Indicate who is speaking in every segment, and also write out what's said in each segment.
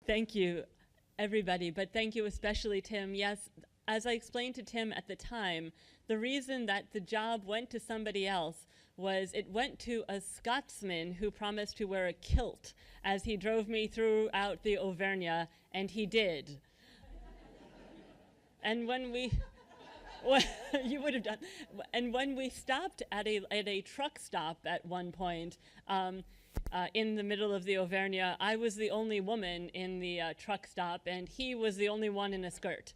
Speaker 1: Thank you, everybody, but thank you especially, Tim. Yes, as I explained to Tim at the time, the reason that the job went to somebody else was it went to a Scotsman who promised to wear a kilt as he drove me throughout the Auvergne, and he did. And when we... Well, you would have done. And when we stopped at a truck stop at one point, in the middle of the Auvergne, I was the only woman in the truck stop, and he was the only one in a skirt.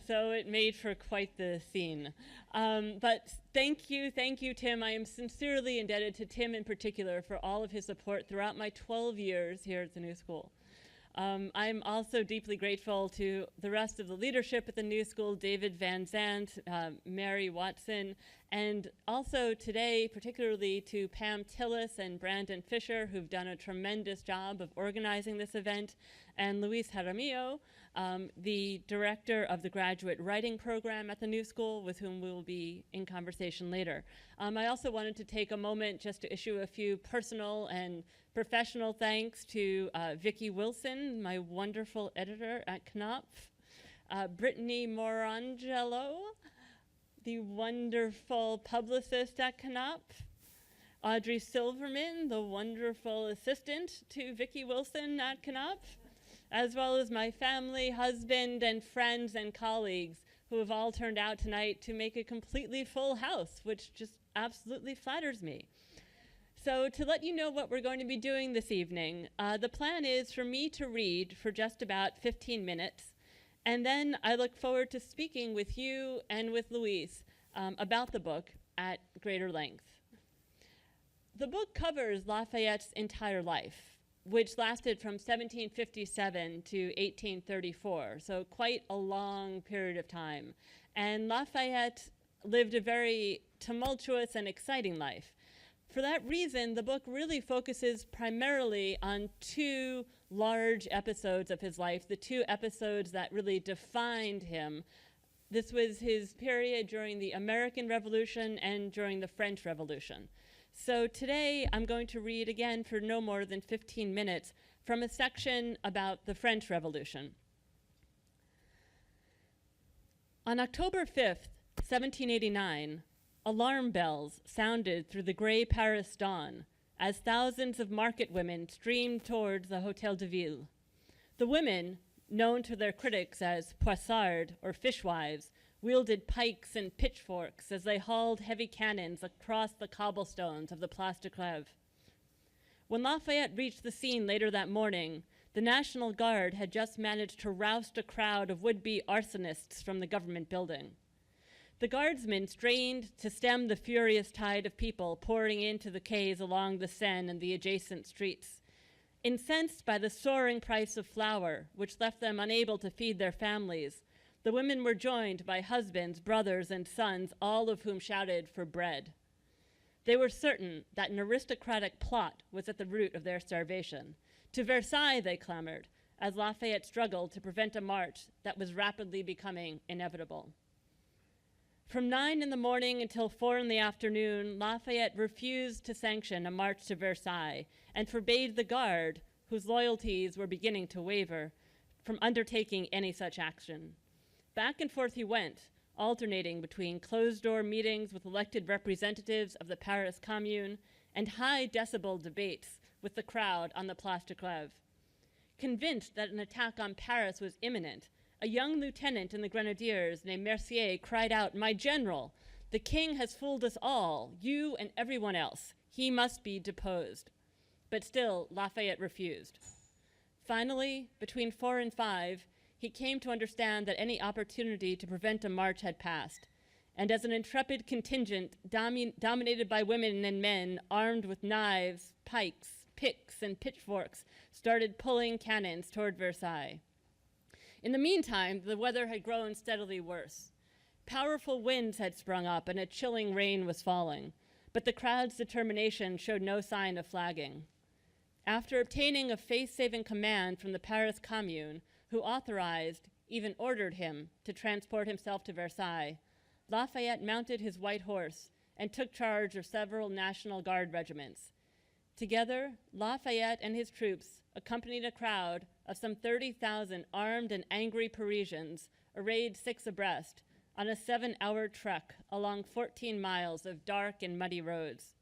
Speaker 1: So it made for quite the scene. But thank you, Tim. I am sincerely indebted to Tim in particular for all of his support throughout my 12 years here at the New School. I'm also deeply grateful to the rest of the leadership at the New School, David Van Zandt, Mary Watson, and also today, particularly to Pam Tillis and Brandon Fisher, who've done a tremendous job of organizing this event, and Luis Jaramillo, the director of the graduate writing program at the New School, with whom we will be in conversation later. I also wanted to take a moment just to issue a few personal and professional thanks to Vicki Wilson, my wonderful editor at Knopf, Brittany Morangelo, the wonderful publicist at Knopf, Audrey Silverman, the wonderful assistant to Vicki Wilson at Knopf, as well as my family, husband, and friends and colleagues who have all turned out tonight to make a completely full house, which just absolutely flatters me. So to let you know what we're going to be doing this evening, the plan is for me to read for just about 15 minutes, and then I look forward to speaking with you and with Luis about the book at greater length. The book covers Lafayette's entire life, which lasted from 1757 to 1834, so quite a long period of time. And Lafayette lived a very tumultuous and exciting life. For that reason, the book really focuses primarily on two large episodes of his life, the two episodes that really defined him. This was his period during the American Revolution and during the French Revolution. So today I'm going to read again for no more than 15 minutes from a section about the French Revolution. On October 5th, 1789, alarm bells sounded through the gray Paris dawn as thousands of market women streamed towards the Hôtel de Ville. The women, known to their critics as poissardes or fishwives, wielded pikes and pitchforks as they hauled heavy cannons across the cobblestones of the Place de Grève. When Lafayette reached the scene later that morning, the National Guard had just managed to roust a crowd of would-be arsonists from the government building. The guardsmen strained to stem the furious tide of people pouring into the quays along the Seine and the adjacent streets. Incensed by the soaring price of flour, which left them unable to feed their families, the women were joined by husbands, brothers, and sons, all of whom shouted for bread. They were certain that an aristocratic plot was at the root of their starvation. To Versailles, they clamored, as Lafayette struggled to prevent a march that was rapidly becoming inevitable. From 9 in the morning until 4 in the afternoon, Lafayette refused to sanction a march to Versailles and forbade the Guard, whose loyalties were beginning to waver, from undertaking any such action. Back and forth he went, alternating between closed-door meetings with elected representatives of the Paris Commune and high-decibel debates with the crowd on the Place de Grève. Convinced that an attack on Paris was imminent, a young lieutenant in the Grenadiers named Mercier cried out, "My general, the king has fooled us all, you and everyone else. He must be deposed." But still, Lafayette refused. Finally, between 4 and 5, he came to understand that any opportunity to prevent a march had passed, and as an intrepid contingent dominated by women and men armed with knives, pikes, picks, and pitchforks started pulling cannons toward Versailles. In the meantime, the weather had grown steadily worse. Powerful winds had sprung up and a chilling rain was falling, but the crowd's determination showed no sign of flagging. After obtaining a face-saving command from the Paris Commune, who authorized, even ordered him to transport himself to Versailles, Lafayette mounted his white horse and took charge of several National Guard regiments. Together, Lafayette and his troops accompanied a crowd of some 30,000 armed and angry Parisians arrayed 6 abreast on a 7-hour trek along 14 miles of dark and muddy roads.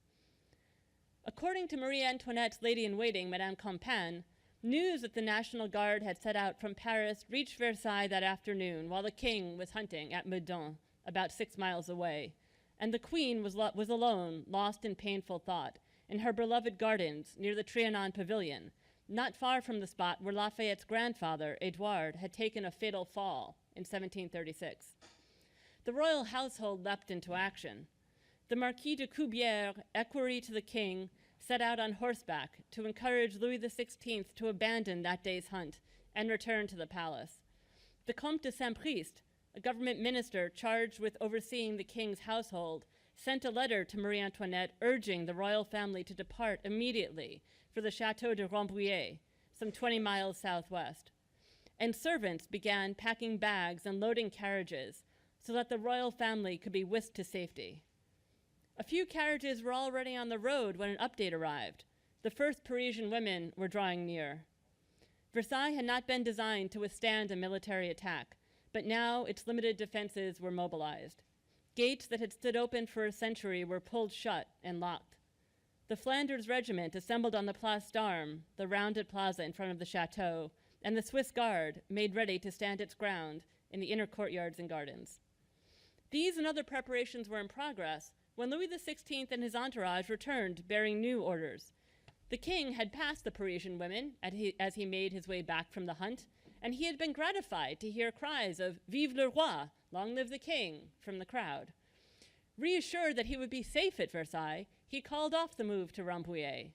Speaker 1: According to Marie Antoinette's lady-in-waiting, Madame Campan, news that the National Guard had set out from Paris reached Versailles that afternoon while the king was hunting at Meudon, about 6 miles away, and the queen was alone, lost in painful thought, in her beloved gardens near the Trianon Pavilion, not far from the spot where Lafayette's grandfather, Edouard, had taken a fatal fall in 1736. The royal household leapt into action. The Marquis de Coubière, equerry to the king, set out on horseback to encourage Louis XVI to abandon that day's hunt and return to the palace. The Comte de Saint-Priest, a government minister charged with overseeing the king's household, sent a letter to Marie Antoinette urging the royal family to depart immediately for the Château de Rambouillet, some 20 miles southwest. And servants began packing bags and loading carriages so that the royal family could be whisked to safety. A few carriages were already on the road when an update arrived. The first Parisian women were drawing near. Versailles had not been designed to withstand a military attack, but now its limited defenses were mobilized. Gates that had stood open for a century were pulled shut and locked. The Flanders Regiment assembled on the Place d'Armes, the rounded plaza in front of the chateau, and the Swiss Guard made ready to stand its ground in the inner courtyards and gardens. These and other preparations were in progress when Louis XVI and his entourage returned bearing new orders. The king had passed the Parisian women as he made his way back from the hunt, and he had been gratified to hear cries of "Vive le roi! Long live the king!" from the crowd. Reassured that he would be safe at Versailles, he called off the move to Rambouillet,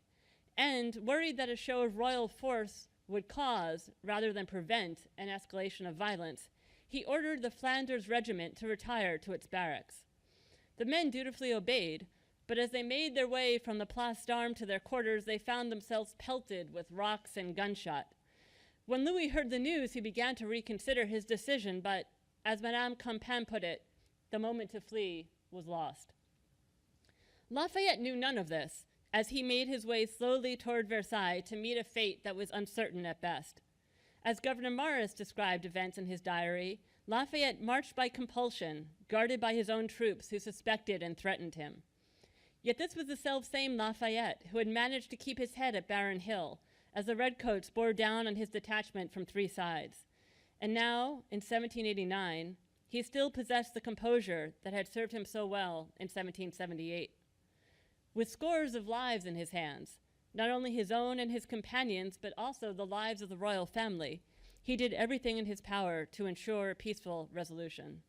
Speaker 1: and, worried that a show of royal force would cause, rather than prevent, an escalation of violence, he ordered the Flanders Regiment to retire to its barracks. The men dutifully obeyed, but as they made their way from the Place d'Armes to their quarters, they found themselves pelted with rocks and gunshot. When Louis heard the news, he began to reconsider his decision, but, as Madame Campan put it, the moment to flee was lost. Lafayette knew none of this, as he made his way slowly toward Versailles to meet a fate that was uncertain at best. As Governor Morris described events in his diary, Lafayette marched by compulsion, guarded by his own troops who suspected and threatened him. Yet this was the selfsame Lafayette who had managed to keep his head at Baron Hill as the redcoats bore down on his detachment from 3 sides. And now, in 1789, he still possessed the composure that had served him so well in 1778. With scores of lives in his hands, not only his own and his companions, but also the lives of the royal family, he did everything in his power to ensure a peaceful resolution.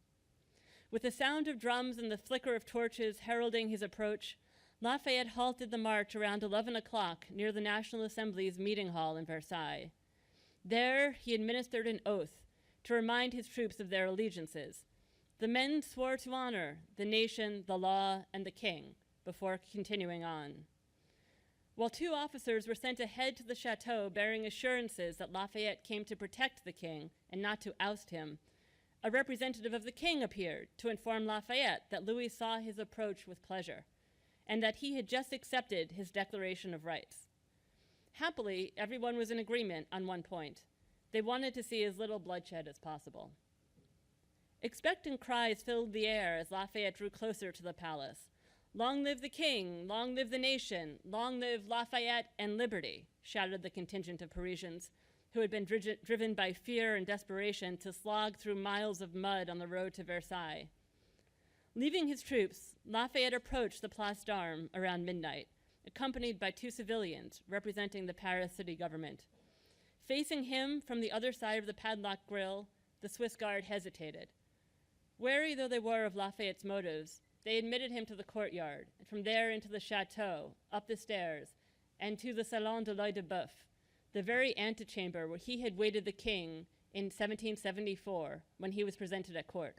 Speaker 1: With the sound of drums and the flicker of torches heralding his approach, Lafayette halted the march around 11 o'clock near the National Assembly's meeting hall in Versailles. There, he administered an oath to remind his troops of their allegiances. The men swore to honor the nation, the law, and the king before continuing on. While 2 officers were sent ahead to the chateau bearing assurances that Lafayette came to protect the king and not to oust him, a representative of the king appeared to inform Lafayette that Louis saw his approach with pleasure and that he had just accepted his Declaration of Rights. Happily, everyone was in agreement on one point. They wanted to see as little bloodshed as possible. Expectant cries filled the air as Lafayette drew closer to the palace. "Long live the king, long live the nation, long live Lafayette and liberty," shouted the contingent of Parisians who had been driven by fear and desperation to slog through miles of mud on the road to Versailles. Leaving his troops, Lafayette approached the Place d'Armes around midnight, accompanied by 2 civilians representing the Paris city government. Facing him from the other side of the padlock grille, the Swiss Guard hesitated. Wary though they were of Lafayette's motives, they admitted him to the courtyard, and from there into the chateau, up the stairs, and to the Salon de l'Œil de Bœuf, the very antechamber where he had waited the king in 1774 when he was presented at court.